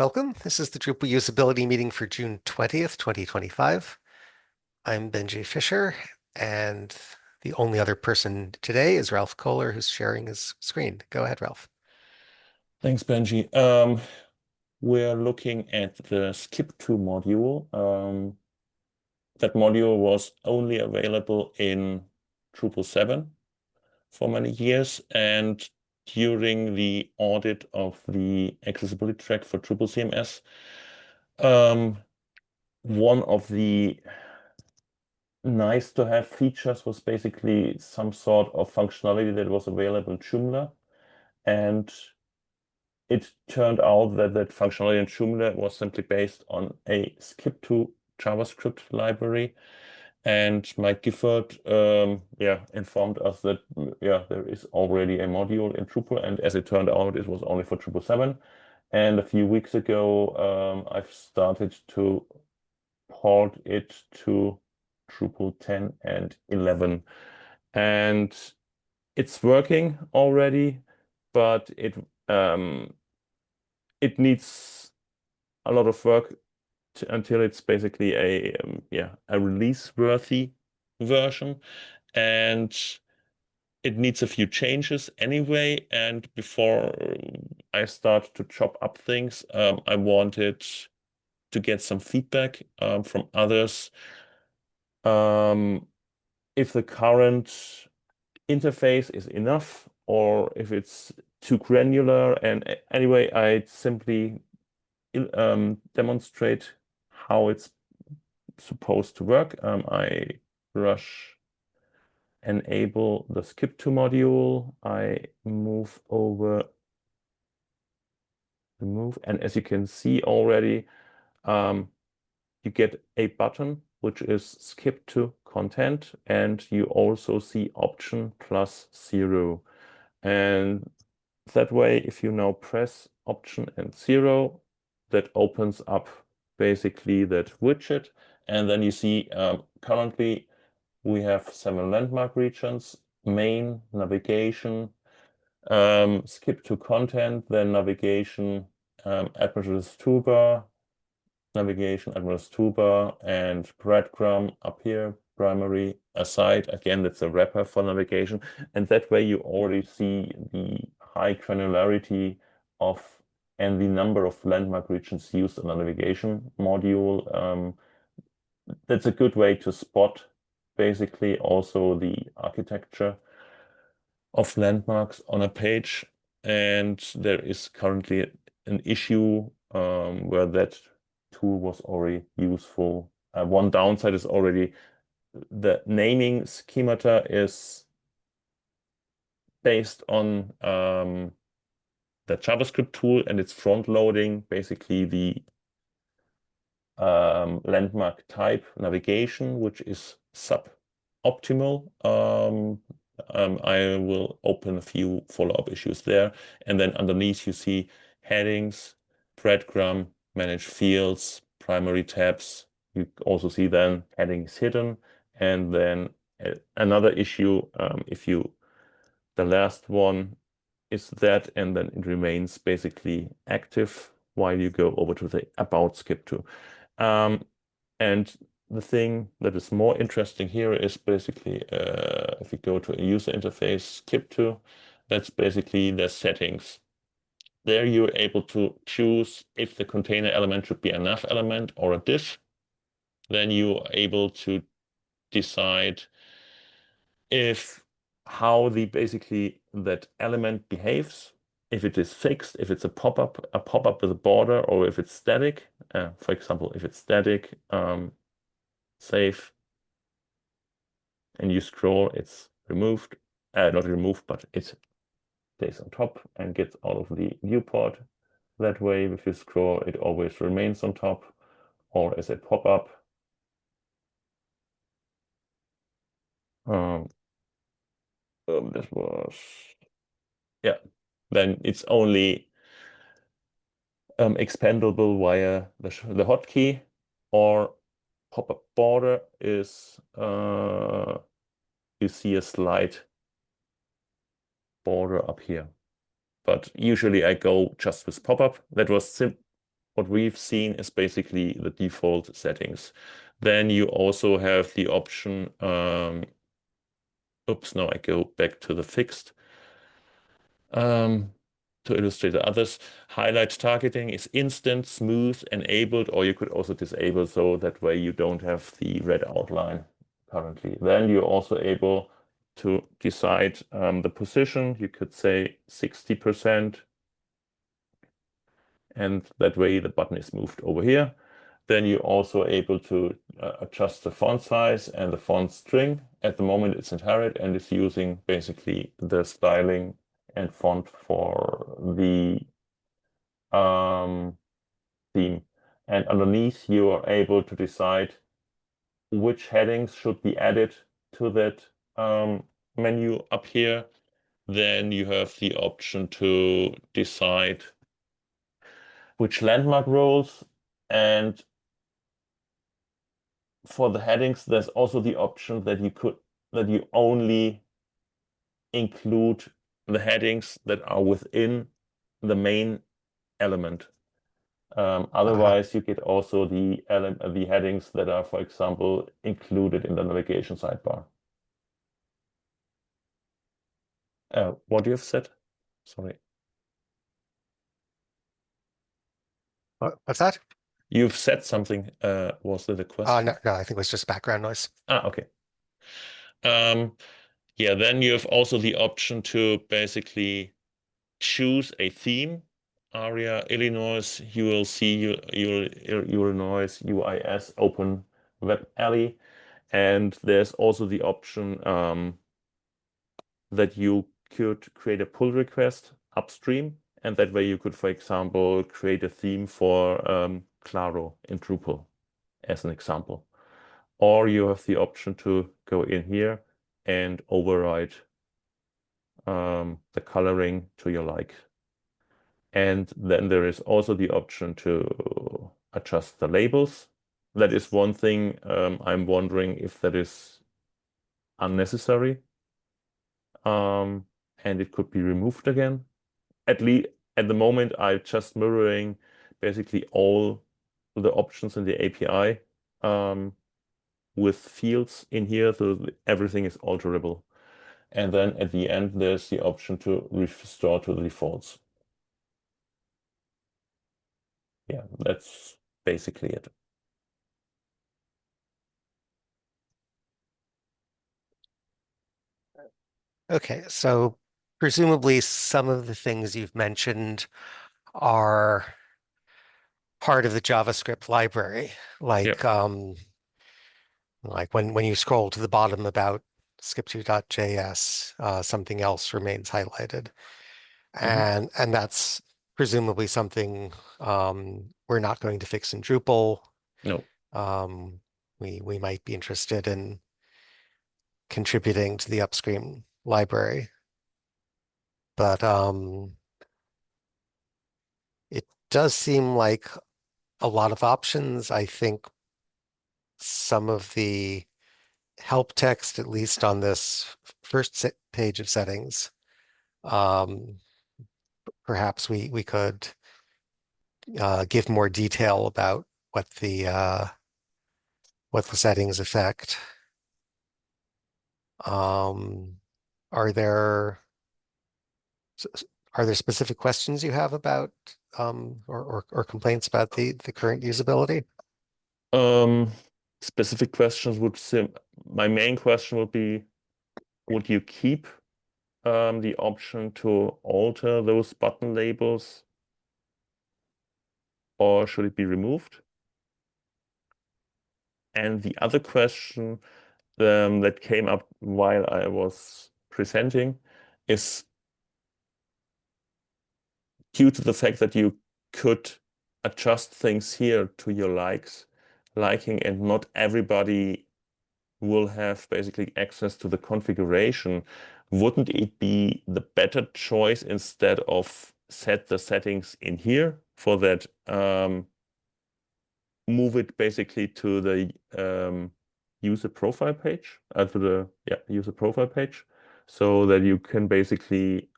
Welcome. This is the Drupal usability meeting for June 20th, 2025. I'm Benji Fisher, and the only other person today is Ralph Kohler, who's sharing his screen. Go ahead, Ralph. Thanks, Benji. We're looking at the skip to module. That module was only available in Drupal 7 for many years, and during the audit of the accessibility track for Drupal CMS, one of the nice to have features was basically some sort of functionality that was available in Joomla, and it turned out that that functionality in Joomla was simply based on a skip to JavaScript library. And Mike Gifford informed us that there is already a module in Drupal, and as it turned out, it was only for Drupal 7. And a few weeks ago, I've started to port it to Drupal 10 and 11. And it's working already, but it needs a lot of work until it's basically a release-worthy version, and it needs a few changes anyway. And before I start to chop up things, I wanted to get some feedback from others. If the current interface is enough or if it's too granular. And anyway, I simply demonstrate how it's supposed to work. I rush enable the skip to module. I move over the move, and as you can see already, you get a button which is skip to content, and you also see option +0. And that way, if you now press option and 0, that opens up basically that widget. And then you see currently we have 7 landmark regions: main, navigation, skip to content, then navigation, administrator's toolbar, navigation, administrator's toolbar, and breadcrumb up here, primary, aside. Again, that's a wrapper for navigation. And that way you already see the high granularity of and the number of landmark regions used in the navigation module. That's a good way to spot basically also the architecture of landmarks on a page. And there is currently an issue where that tool was already useful. One downside is already the naming schemata is based on the JavaScript tool, and it's front loading basically the landmark type navigation, which is suboptimal. I will open a few follow-up issues there. And then underneath you see headings, breadcrumb, manage fields, primary tabs. You also see then headings hidden. And then another issue, the last one is that, and then it remains basically active while you go over to the about skip to. And the thing that is more interesting here is basically if you go to a user interface skip to, that's basically the settings. There you're able to choose if the container element should be a nav element or a div. Then you're able to decide if how basically that element behaves, if it is fixed, if it's a pop-up with a border, or if it's static. For example, if it's static, save, and you scroll, it's removed. Not removed, but it stays on top and gets out of the viewport. That way, if you scroll, it always remains on top, or as a pop-up. This was, yeah. Then it's only expandable via the hotkey, or pop-up border is you see a slight border up here. But usually I go just with pop-up. That was what we've seen is basically the default settings. Then you also have the option, oops, now I go back to the fixed. To illustrate the others, highlight targeting is instant, smooth, enabled, or you could also disable, so that way you don't have the red outline currently. Then you're also able to decide the position. You could say 60%, and that way the button is moved over here. Then you're also able to adjust the font size and the font string. At the moment, it's inherit and is using basically the styling and font for the theme. And underneath, you are able to decide which headings should be added to that menu up here. Then you have the option to decide which landmark roles, and for the headings, there's also the option that you only include the headings that are within the main element. Uh-huh. Otherwise, you get also the headings that are, for example, included in the navigation sidebar. What you have said? Sorry. What's that? You've said something. Was that a No, question? no, I think it was just background noise. Okay. Um, yeah, then you have also the option to basically choose a theme. ARIA, Illinois, you will see Illinois, UIS, Open Web Alley. And there's also the option that you could create a pull request upstream. And that way you could, for example, create a theme for Claro in Drupal, as an example. Or you have the option to go in here and override the coloring to your like. And then there is also the option to adjust the labels. That is one thing I'm wondering if that is unnecessary. And it could be removed again. At least at the moment, I'm just mirroring basically all the options in the API with fields in here, so everything is alterable. And then at the end, there's the option to restore to the defaults. Yeah, that's basically it. Okay, so presumably some of the things you've mentioned are part of the JavaScript library, Yeah. like when you scroll to the bottom about skip2.js, something else remains highlighted. hmm And that's presumably something we're not going to fix in Drupal. No. Um, we might be interested in contributing to the upstream library, but it does seem like a lot of options. I think some of the help text, at least on this first page of settings, um, perhaps we could give more detail about what the settings affect. Um, are there are there specific questions you have about or complaints about the current usability? Um, Specific questions would sim my main question would be, would you keep the option to alter those button labels, or should it be removed? And the other question that came up while I was presenting is, due to the fact that you could adjust things here to your liking, and not everybody will have basically access to the configuration, wouldn't it be the better choice, instead of set the settings in here, for that move it basically to the user profile page, to the user profile page, so that you can basically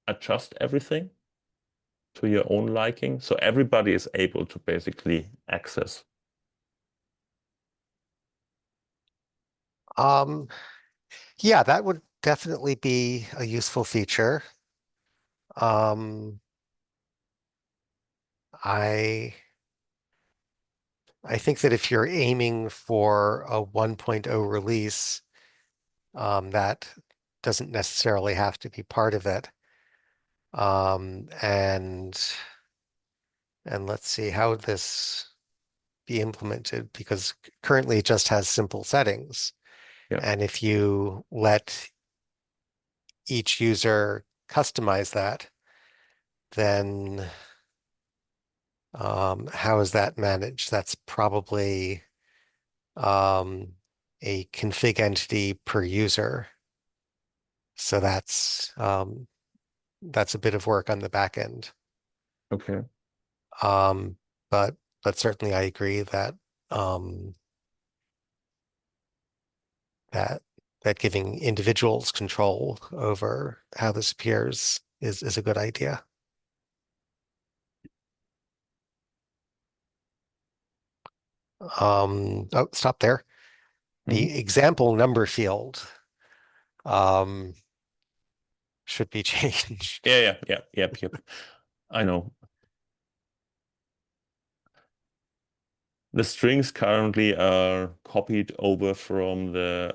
adjust everything? to your own liking, so everybody is able to basically access. Um, yeah, that would definitely be a useful feature. Um, I I think that if you're aiming for a 1.0 release, that doesn't necessarily have to be part of it. Um, and and let's see how would this be implemented because currently it just has simple settings. Yeah. And if you let each user customize that, then how is that managed? That's probably um, a config entity per user. So that's a bit of work on the back end. Okay. Um, but but certainly I agree that um, that that giving individuals control over how this appears is a good idea. Oh, stop there. Mhm. The example number field um, should be changed. Yeah, yeah, yeah, yep, yep. I know. The strings currently are copied over from the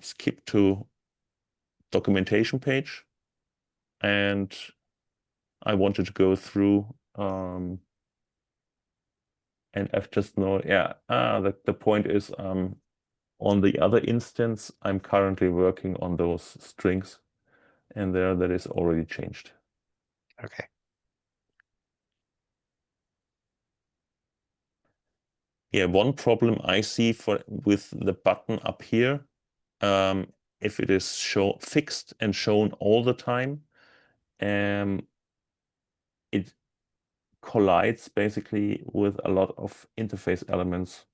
skip to documentation page, and I wanted to go through and I've just know, yeah, the point is on the other instance, I'm currently working on those strings, and there that is already changed. Okay. Yeah, one problem I see for with the button up here, if it is show fixed and shown all the time, um, it collides basically with a lot of interface elements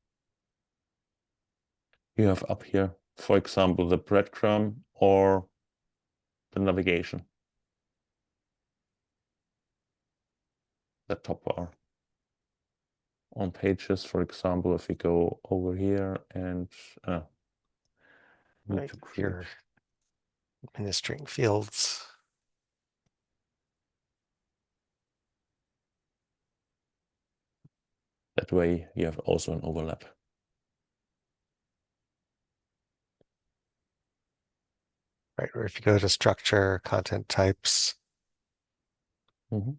you have up here. For example, the breadcrumb or the navigation, the top bar. On pages, for example, if we go over here and need Right. to If you're create. administering fields. That way you have also an overlap. Right, or if you go to structure, content types, Mhm.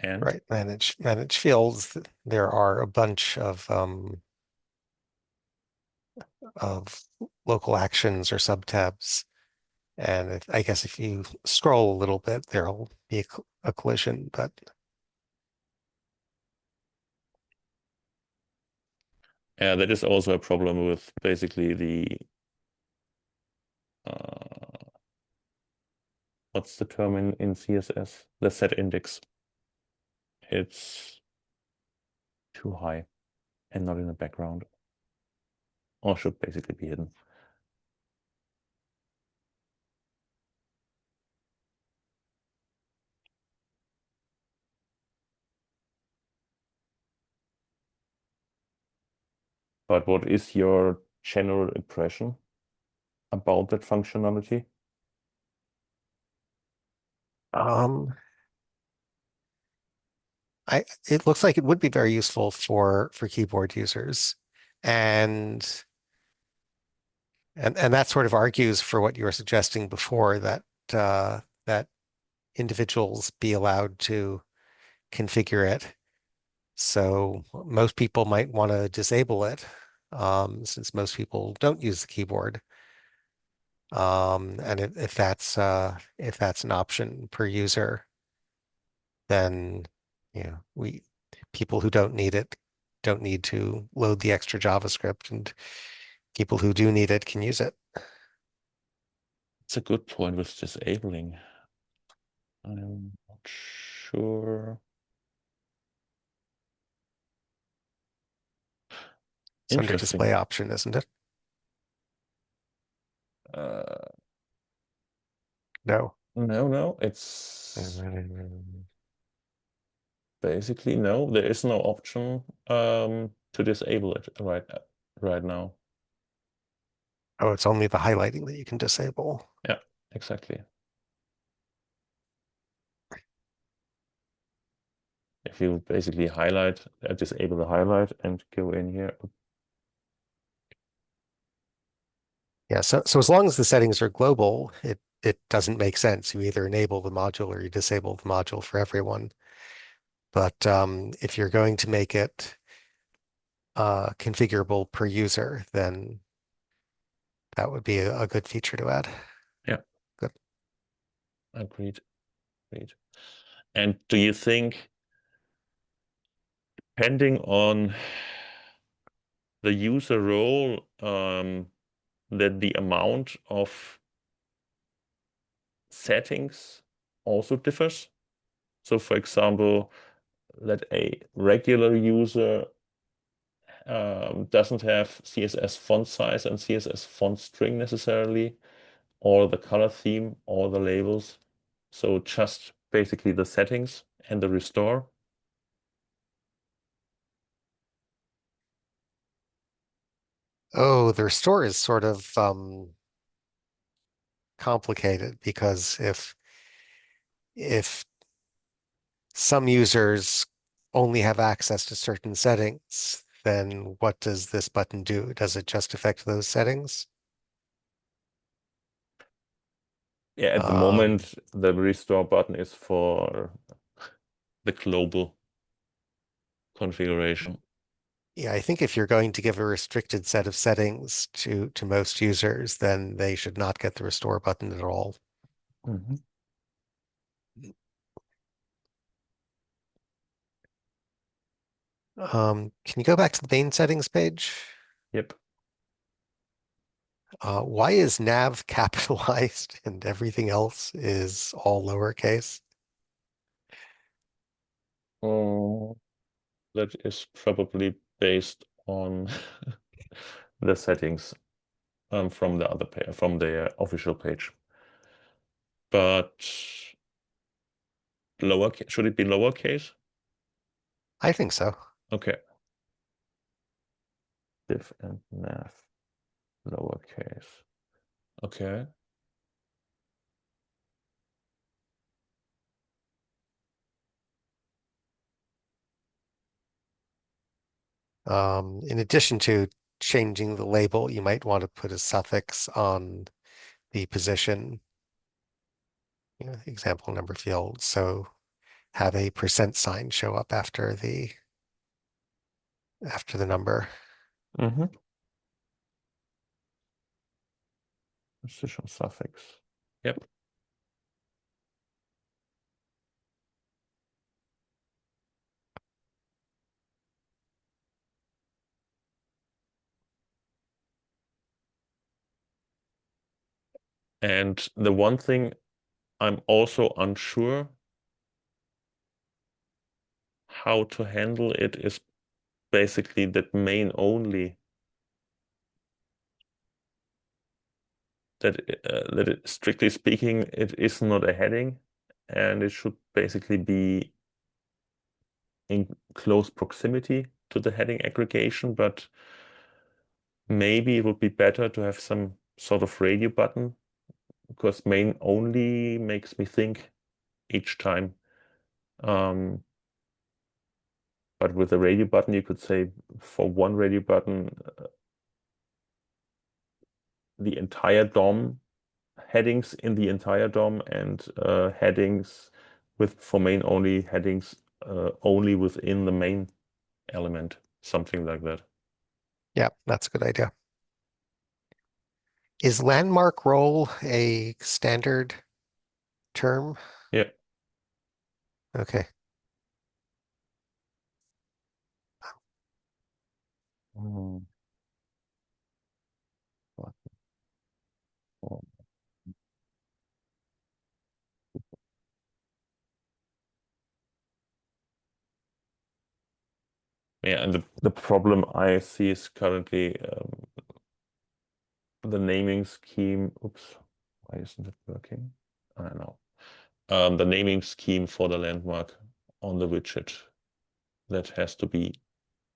And right, manage fields, there are a bunch of local actions or subtabs. And I guess if you scroll a little bit, there'll be a collision, but that is also a problem with basically the uh, what's the term in CSS? The set index. It's too high and not in the background, or should basically be hidden. But what is your general impression about that functionality? um, it looks like it would be very useful for keyboard users. And and that sort of argues for what you were suggesting before that individuals be allowed to configure it. So most people might want to disable it, since most people don't use the keyboard. And if that's an option per user, then we people who don't need it don't need to load the extra JavaScript, and people who do need it can use it. It's a good point with disabling. I'm not sure. It's under Interesting. display option, isn't it? Uh, No. No, it's basically no. There is no option to disable it right now. Oh, it's only the highlighting that you can disable. Yeah, exactly. If you basically highlight, disable the highlight and go in here. Yeah, so as long as the settings are global, it doesn't make sense. You either enable the module or you disable the module for everyone. But if you're going to make it configurable per user, then that would be a good feature to add. Yeah, Good. agreed. Agreed. And do you think, depending on the user role, that the amount of settings also differs? So, for example, that a regular user doesn't have CSS font size and CSS font string necessarily, or the color theme, or the labels. So just basically the settings and the restore. Oh, the restore is sort of complicated because if some users only have access to certain settings, then what does this button do? Does it just affect those settings? Yeah, at the Um, moment, the restore button is for the global configuration. yeah, I think if you're going to give a restricted set of settings to most users, then they should not get the restore button at all. Mhm. Can you go back to the main settings page? Yep. Why is nav capitalized and everything else is all lowercase? Oh, that is probably based on the settings from the other page, from the official page. But lowercase, should it be lowercase? I think so. Okay. Div and nav, lowercase. Okay. In addition to changing the label, you might want to put a suffix on the position, example number field. So have a percent sign show up after the number. Mm-hmm. Position suffix. Yep. And the one thing I'm also unsure how to handle it is basically that main only, that strictly speaking, it is not a heading and it should basically be in close proximity to the heading aggregation, but maybe it would be better to have some sort of radio button because main only makes me think each time. Um, but with a radio button, you could say for one radio button, the entire DOM, headings in the entire DOM, and headings with for main only headings only within the main element, something like that. Yeah, that's a good idea. Is landmark role a standard term? Yeah. Okay. Mm, what for- Yeah, and the problem I see is currently the naming scheme. Oops, why isn't it working? I don't know, the naming scheme for the landmark on the widget that has to be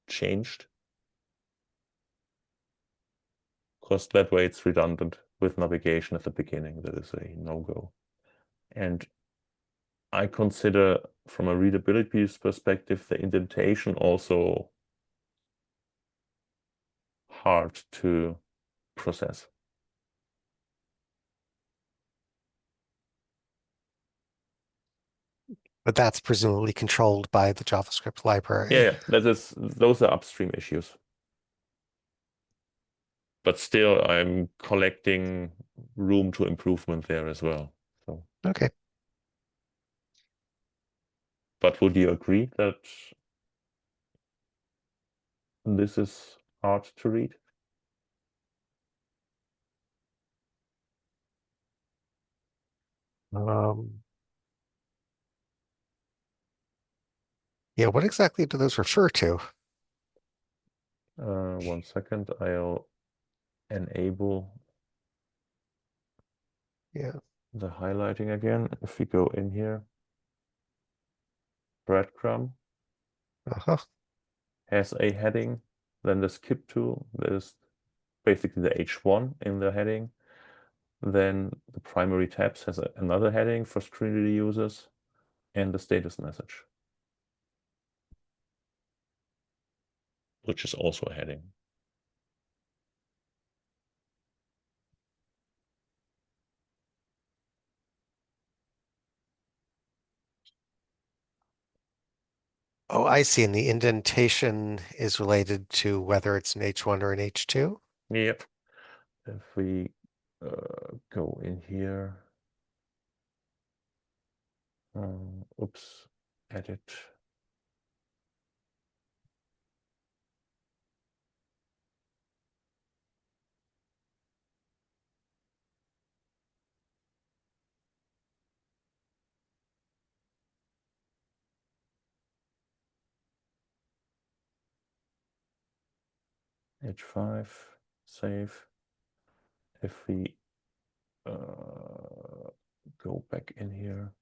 changed, because that way it's redundant with navigation at the beginning. That is a no-go. And I consider from a readability perspective, the indentation also hard to process. But that's presumably controlled by the JavaScript library. Yeah, those are upstream issues. But still, I'm collecting room to improvement there as well. So, Okay. but would you agree that this is hard to read? Um, yeah, what exactly do those refer to? 1 second, I'll enable Yeah. the highlighting again. If we go in here, breadcrumb Uh-huh. has a heading, then the skip tool, there's basically the H1 in the heading. Then the primary tabs has another heading for screen reader users and the status message, which is also a heading. Oh, I see. And the indentation is related to whether it's an H1 or an H2. Yep. If we go in here, oops, edit. H5, save. If we go back in here,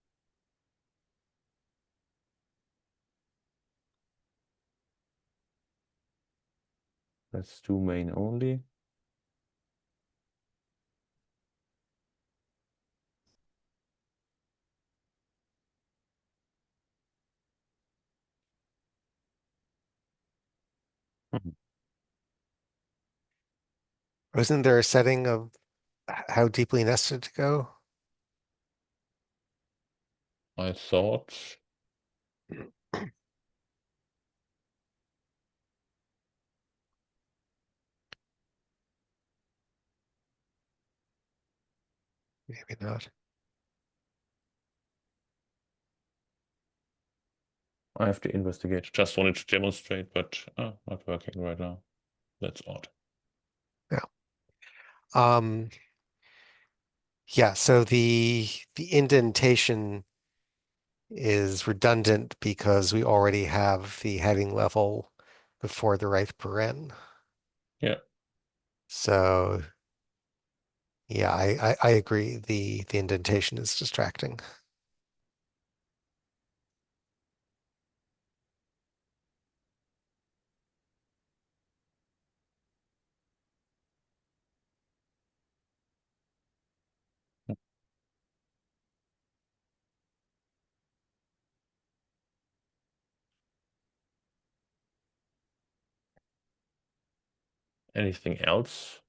let's do main only. Mhm. Wasn't there a setting of how deeply nested to go? I thought Maybe not. I have to investigate. Just wanted to demonstrate, but not working right now. That's odd. Yeah. Um, yeah, so the indentation is redundant because we already have the heading level before the right paren. Yeah. So yeah, I agree. The indentation is distracting. Anything else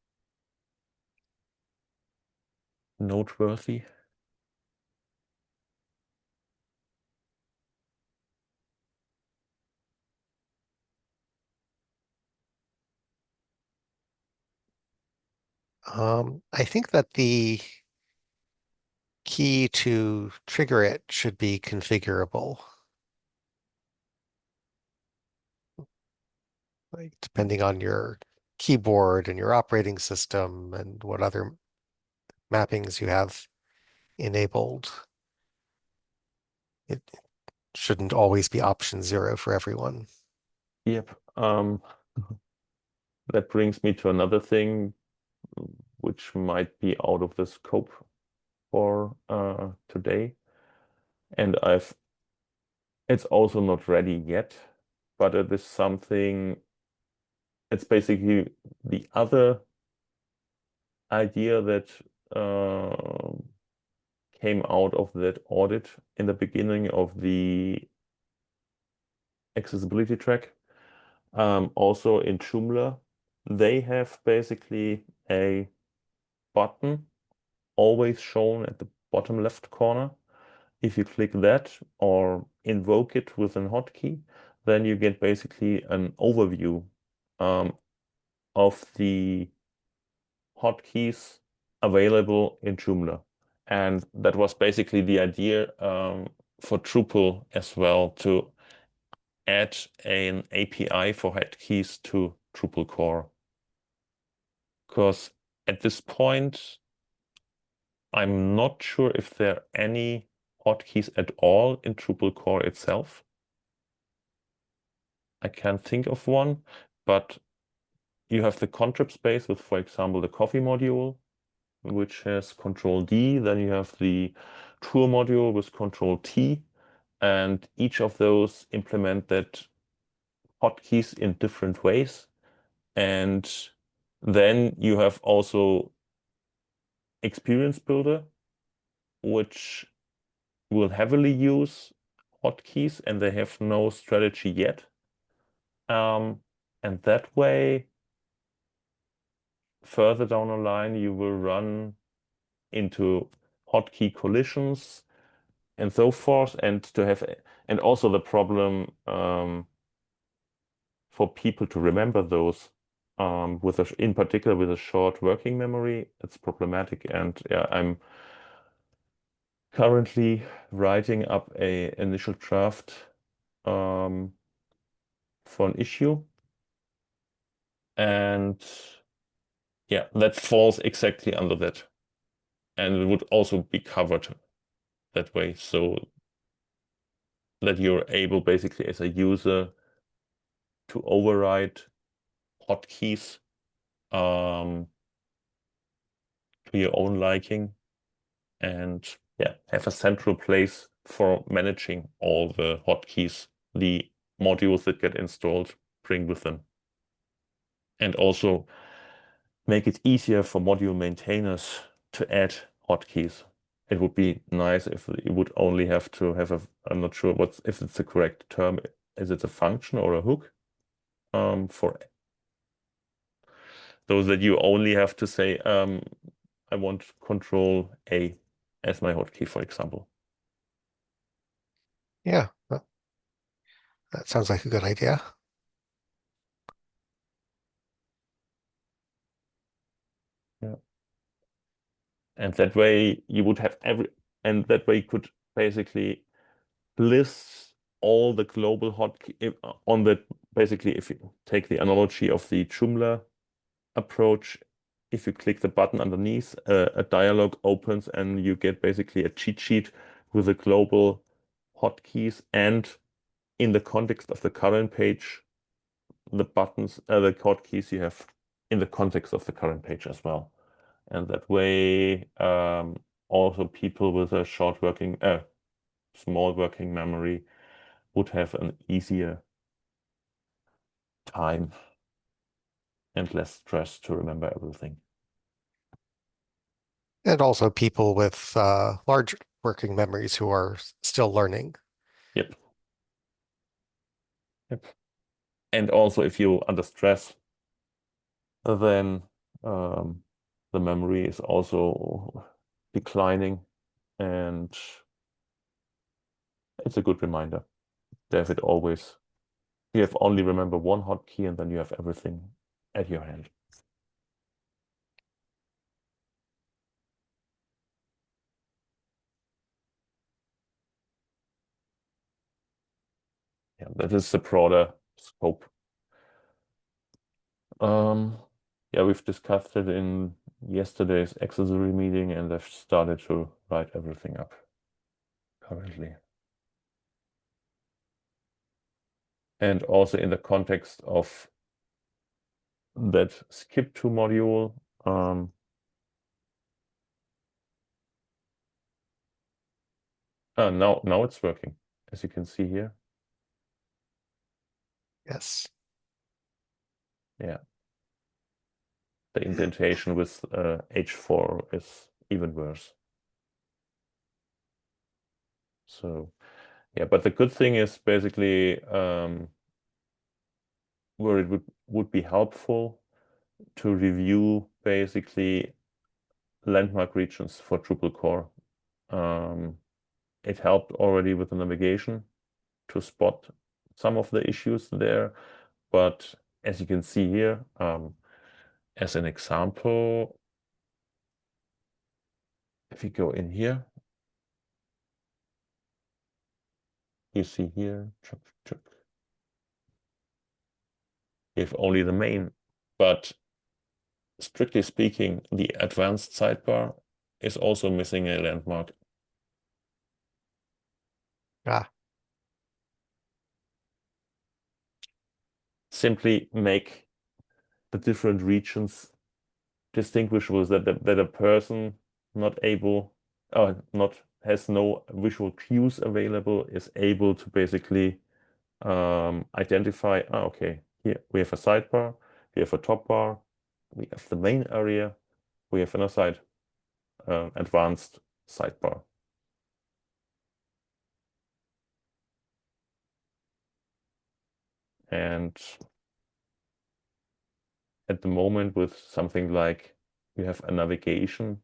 noteworthy? I think that the key to trigger it should be configurable. Like depending on your keyboard and your operating system and what other mappings you have enabled, it shouldn't always be option zero for everyone. Yep. That brings me to another thing which might be out of the scope for today. And it's also not ready yet, but it is something, it's basically the other idea that uh, came out of that audit in the beginning of the accessibility track. Also in Joomla, they have basically a button always shown at the bottom left corner. If you click that or invoke it with an hotkey, then you get basically an overview um, of the hotkeys available in Joomla. And that was basically the idea for Drupal as well, to add an API for hotkeys to Drupal core. Because at this point, I'm not sure if there are any hotkeys at all in Drupal core itself. I can't think of one, but you have the contrib space with, for example, the coffee module, which has Control D. Then you have the tour module with Control T, and each of those implemented hotkeys in different ways. And then you have also Experience Builder, which will heavily use hotkeys, and they have no strategy yet. And that way, further down the line, you will run into hotkey collisions and so forth, and also the problem for people to remember those in particular with a short working memory, it's problematic. And yeah, I'm currently writing up a initial draft um, for an issue, and yeah, that falls exactly under that, and it would also be covered that way, so that you're able basically as a user to override hotkeys um, to your own liking, and yeah, have a central place for managing all the hotkeys the modules that get installed bring with them. And also make it easier for module maintainers to add hotkeys. It would be nice if you would only have to have I'm not sure if it's the correct term. Is it a function or a hook? For those that you only have to say, I want Control A as my hotkey, for example. Yeah, that sounds like a good idea. Yeah. And that way you would have and that way you could basically list all the global hotkey on the, basically, if you take the analogy of the Joomla approach, if you click the button underneath, a dialog opens and you get basically a cheat sheet with the global hotkeys, and in the context of the current page, the hotkeys you have in the context of the current page as well. And that way, also people with a small working memory would have an easier time and less stress to remember everything. And also people with large working memories who are still learning. Yep. Yep. And also, if you're under stress, then the memory is also declining, and it's a good reminder to have it always. You have only remember one hotkey, and then you have everything at your hand. Yeah, that is the broader scope. Yeah, we've discussed it in yesterday's accessory meeting, and I've started to write everything up currently. And also in the context of that skip to module, Now it's working, as you can see here. Yes. Yeah, the indentation with H4 is even worse. So yeah, but the good thing is basically where it would be helpful to review basically landmark regions for Drupal core. It helped already with the navigation to spot some of the issues there, but as you can see here, as an example, if you go in here, you see here, if only the main, but strictly speaking, the advanced sidebar is also missing a landmark. Ah, Simply make the different regions distinguishable, that a person not able, not has no visual cues available is able to basically identify, okay, here we have a sidebar, we have a top bar, we have the main area, we have an aside advanced sidebar. And at the moment, with something like you have a navigation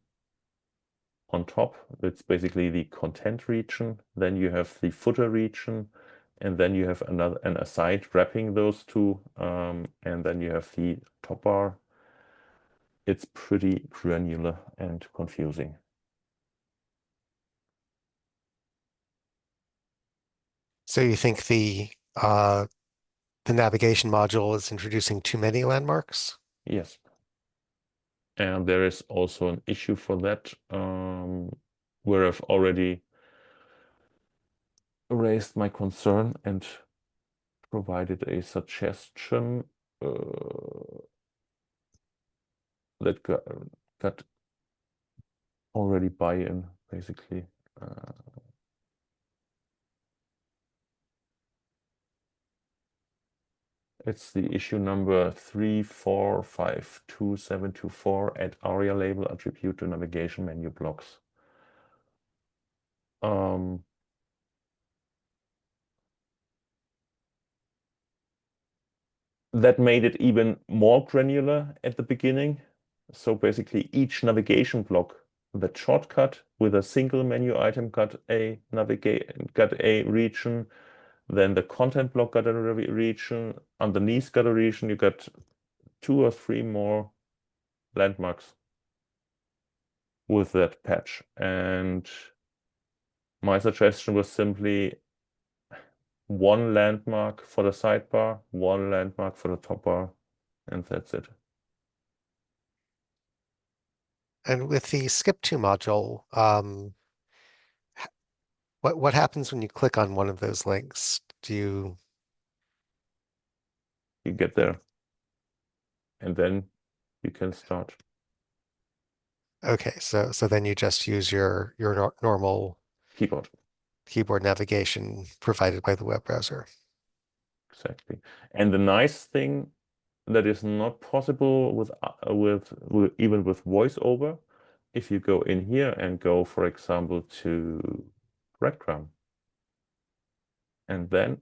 on top, that's basically the content region, then you have the footer region, and then you have an aside wrapping those two, and then you have the top bar. It's pretty granular and confusing. so you think the navigation module is introducing too many landmarks? Yes. And there is also an issue for that, where I've already raised my concern and provided a suggestion that got already buy-in, basically. It's the issue number 3452724 at aria label attribute to navigation menu blocks. That made it even more granular at the beginning. So basically each navigation block, the shortcut with a single menu item got a region, then the content block got a region, underneath got a region, you got 2 or 3 more landmarks with that patch. And my suggestion was simply one landmark for the sidebar, one landmark for the top bar, and that's it. And with the skip to module, what happens when you click on one of those links? Do you You get there, and then you can start. okay, so then you just use your normal Keyboard. keyboard navigation provided by the web browser. Exactly. And the nice thing that is not possible with even with voiceover, if you go in here and go, for example, to breadcrumb, and then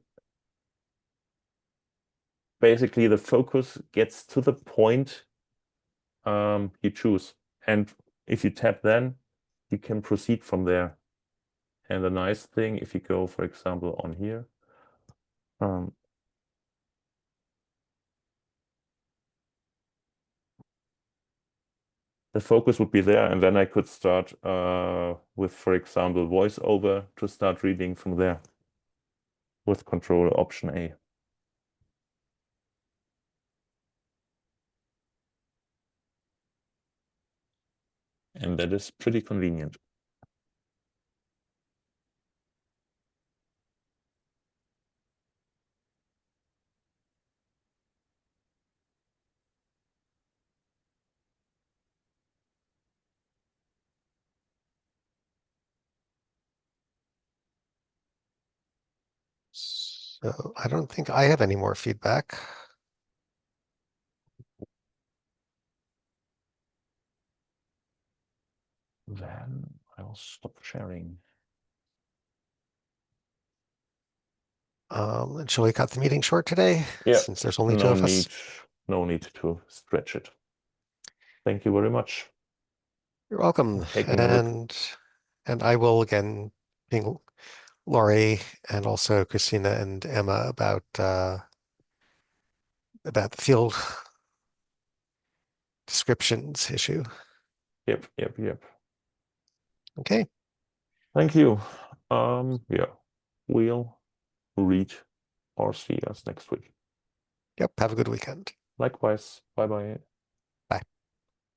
basically the focus gets to the point you choose. And if you tap then, you can proceed from there. And the nice thing, if you go, for example, on here, um, the focus would be there, and then I could start with, for example, voiceover to start reading from there with Control Option A. And that is pretty convenient. So I don't think I have any more feedback. Then I will stop sharing. And shall we cut the meeting short today, Yeah, since there's only two no of us? need, no need to stretch it. Thank you very much You're for welcome. taking a look. And I will again ping Laurie and also Christina and Emma about the field descriptions issue. Yep, yep, yep. Okay. Thank you. Yeah, we'll read or see us next week. Yep. Have a good weekend. Likewise. Bye bye.